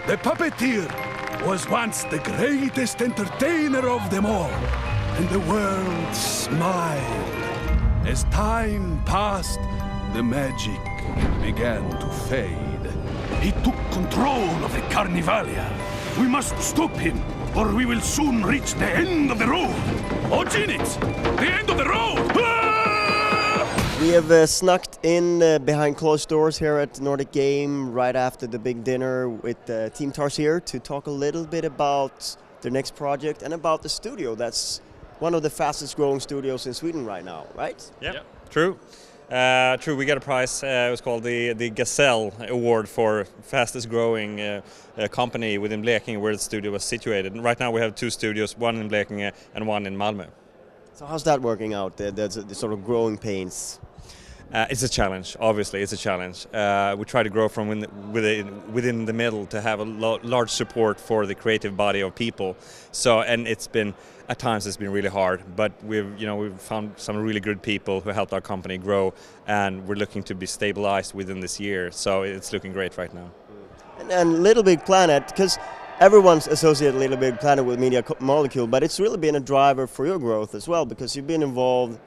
The puppeteer was once the greatest entertainer of them all, and the world smiled. As time passed, the magic began to fade. He took control of the Carnivalia. We must stop him, or we will soon reach the end of the road. Oh, Ginix! The end of the road! We have snuck in behind closed doors here at Nordic Game right after the big dinner with Team Tarsier to talk a little bit about their next project and about the studio. That's one of the fastest growing studios in Sweden right now, right? Yep. True. True, we got a prize. It was called the Gazelle Award for fastest growing company within Blekinge, where the studio was situated. And right now we have 2 studios, one in Blekinge and one in Malmö. So how's that working out, the sort of growing pains? It's a challenge, obviously, it's a challenge. We try to grow from within the middle to have a large support for the creative body of people. So, and at times it's been really hard, but we've found some really good people who helped our company grow, and we're looking to be stabilized within this year. So it's looking great right now. And Little Big Planet, because everyone's associated Little Big Planet with Media Molecule, but it's really been a driver for your growth as well, because you've been involved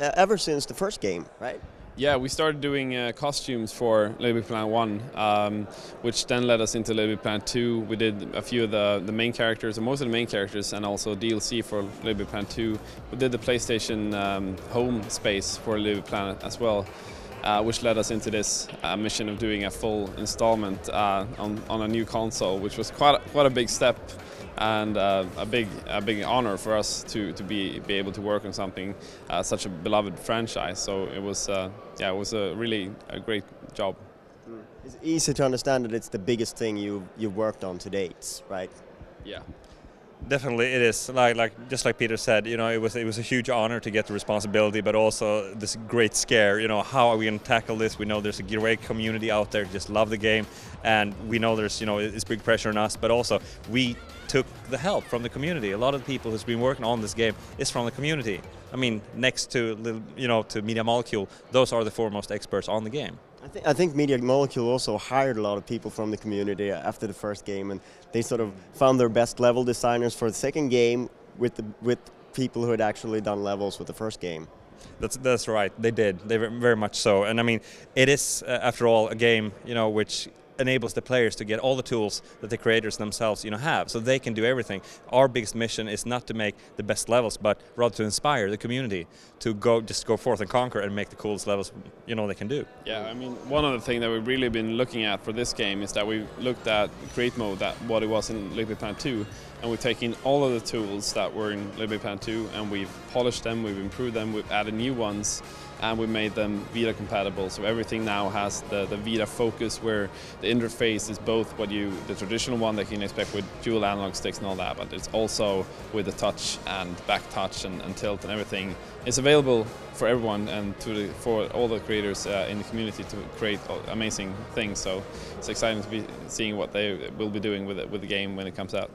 ever since the first game, right? Yeah, we started doing costumes for Little Big Planet 1, which then led us into Little Big Planet 2. We did a few of the main characters, or most of the main characters, and also DLC for Little Big Planet 2. We did the PlayStation home space for Little Big Planet as well, which led us into this mission of doing a full installment on a new console, which was quite a big step. And a big honor for us to be able to work on something such a beloved franchise. So it was really a great job. It's easy to understand that it's the biggest thing you've worked on to date, right? Yeah. Definitely it is. Just like Peter said, it was a huge honor to get the responsibility, but also this great scare. How are we going to tackle this? We know there's a great community out there who just love the game, and we know there's it's big pressure on us, but also we took the help from the community. A lot of the people who's been working on this game is from the community. I mean, next to to Media Molecule, those are the foremost experts on the game. I think Media Molecule also hired a lot of people from the community after the first game, and they sort of found their best level designers for the second game with people who had actually done levels with the first game. That's right. They did. They were very much so. And I mean, it is after all a game, which enables the players to get all the tools that the creators themselves have, so they can do everything. Our biggest mission is not to make the best levels, but rather to inspire the community to go forth and conquer and make the coolest levels they can do. Yeah, I mean, one of the things that we've really been looking at for this game is that we looked at create mode, what it was in Little Big Planet 2, and we've taken all of the tools that were in Little Big Planet 2 and we've polished them, we've improved them, we've added new ones, and we made them Vita compatible. So everything now has the Vita focus, where the interface is both the traditional one that you can expect with dual analog sticks and all that, but it's also with the touch and back touch and tilt and everything. It's available for everyone and for all the creators in the community to create amazing things. So it's exciting to be seeing what they will be doing with the game when it comes out.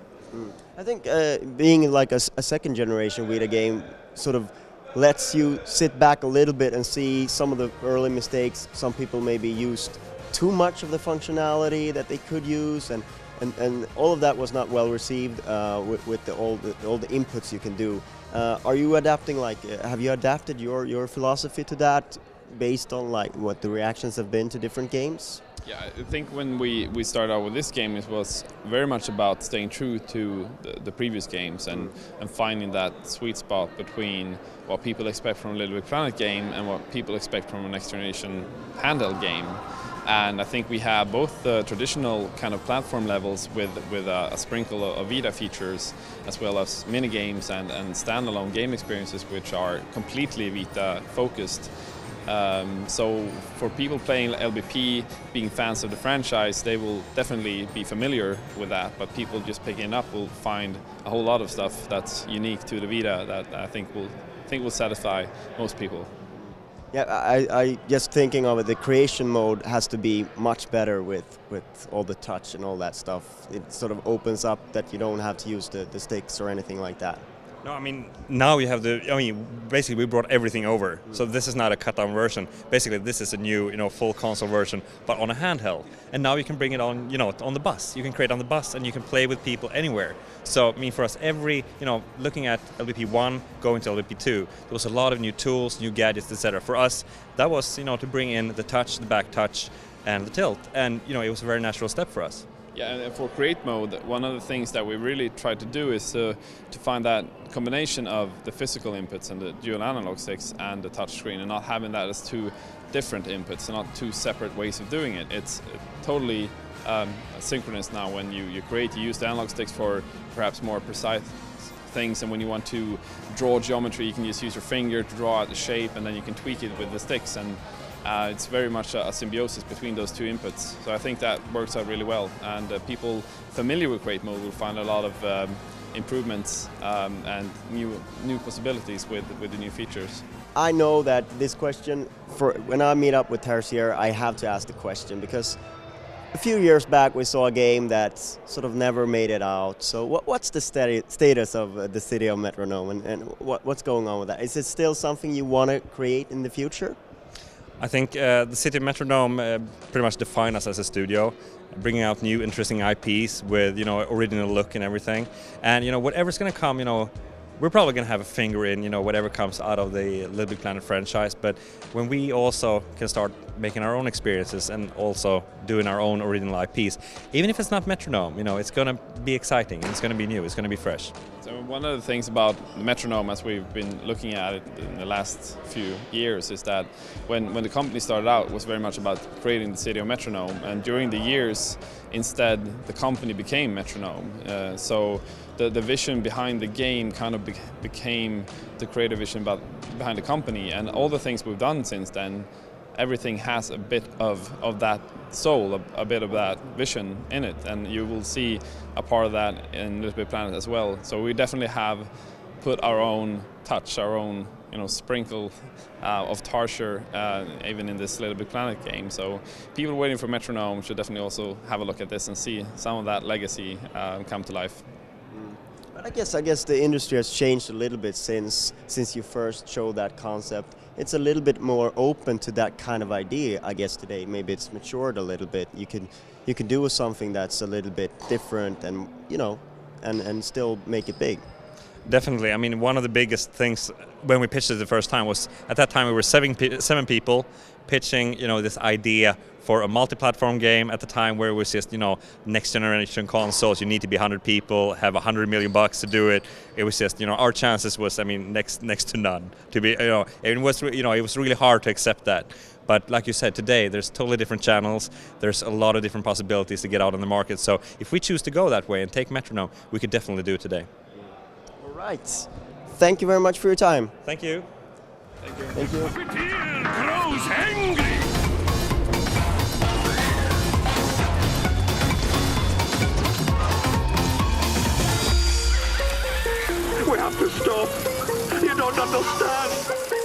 I think being like a second generation Vita game sort of lets you sit back a little bit and see some of the early mistakes. Some people maybe used too much of the functionality that they could use, and all of that was not well received with all the inputs you can do. Are you adapting? Have you adapted your philosophy to that based on what the reactions have been to different games? Yeah, I think when we started out with this game, it was very much about staying true to the previous games and finding that sweet spot between what people expect from a Little Big Planet game and what people expect from a next generation handheld game. And I think we have both the traditional kind of platform levels with a sprinkle of Vita features, as well as mini games and standalone game experiences which are completely Vita focused. So for people playing LBP, being fans of the franchise, they will definitely be familiar with that, but people just picking it up will find a whole lot of stuff that's unique to the Vita that I think will satisfy most people. Yeah, I just thinking of it, the creation mode has to be much better with all the touch and all that stuff. It sort of opens up that you don't have to use the sticks or anything like that. No, I mean, now you have basically we brought everything over. So this is not a cut down version. Basically, this is a new, full console version, but on a handheld. And now you can bring it on, on the bus. You can create on the bus and you can play with people anywhere. So, I mean, for us, looking at LVP 1, going to LVP 2, there was a lot of new tools, new gadgets, etc. For us, that was, to bring in the touch, the back touch, and the tilt. And, it was a very natural step for us. Yeah, and for create mode, one of the things that we really try to do is to find that combination of the physical inputs and the dual analog sticks and the touch screen, and not having that as two different inputs and not two separate ways of doing it. It's totally synchronous now. When you create, you use the analog sticks for perhaps more precise things, and when you want to draw geometry, you can just use your finger to draw out the shape, and then you can tweak it with the sticks. And it's very much a symbiosis between those two inputs. So I think that works out really well, and people familiar with Create Mode will find a lot of improvements and new possibilities with the new features. I know that this question, when I meet up with Tarsier, I have to ask the question, because a few years back we saw a game that sort of never made it out. So what's the status of the City of Metronome, and what's going on with that? Is it still something you want to create in the future? I think the City of Metronome pretty much defined us as a studio, bringing out new interesting IPs with original look and everything. And whatever's going to come, we're probably going to have a finger in whatever comes out of the Little Big Planet franchise. But when we also can start making our own experiences and also doing our own original IPs, even if it's not Metronome, it's going to be exciting, it's going to be new, it's going to be fresh. So one of the things about Metronome, as we've been looking at it in the last few years, is that when the company started out, it was very much about creating the City of Metronome, and during the years, instead, the company became Metronome. So the vision behind the game kind of became the creative vision behind the company, and all the things we've done since then, everything has a bit of that soul, a bit of that vision in it, and you will see a part of that in Little Big Planet as well. So we definitely have put our own touch, our own sprinkle of Tarsier even in this Little Big Planet game. So people waiting for Metronome should definitely also have a look at this and see some of that legacy come to life. But I guess the industry has changed a little bit since you first showed that concept. It's a little bit more open to that kind of idea, I guess, today. Maybe it's matured a little bit. You can do something that's a little bit different, and and still make it big. Definitely. I mean, one of the biggest things when we pitched it the first time was, at that time we were seven people pitching, this idea for a multi-platform game at the time, where it was just, next generation consoles, you need to be 100 people, have $100 million to do it. It was just, our chances was, next to none. To be, it was really hard to accept that. But like you said, today there's totally different channels. There's a lot of different possibilities to get out in the market. So if we choose to go that way and take Metronome, we could definitely do it today. All right. Thank you very much for your time. Thank you. Thank you. Thank you. Puppeteer grows angry. We have to stop. You don't understand.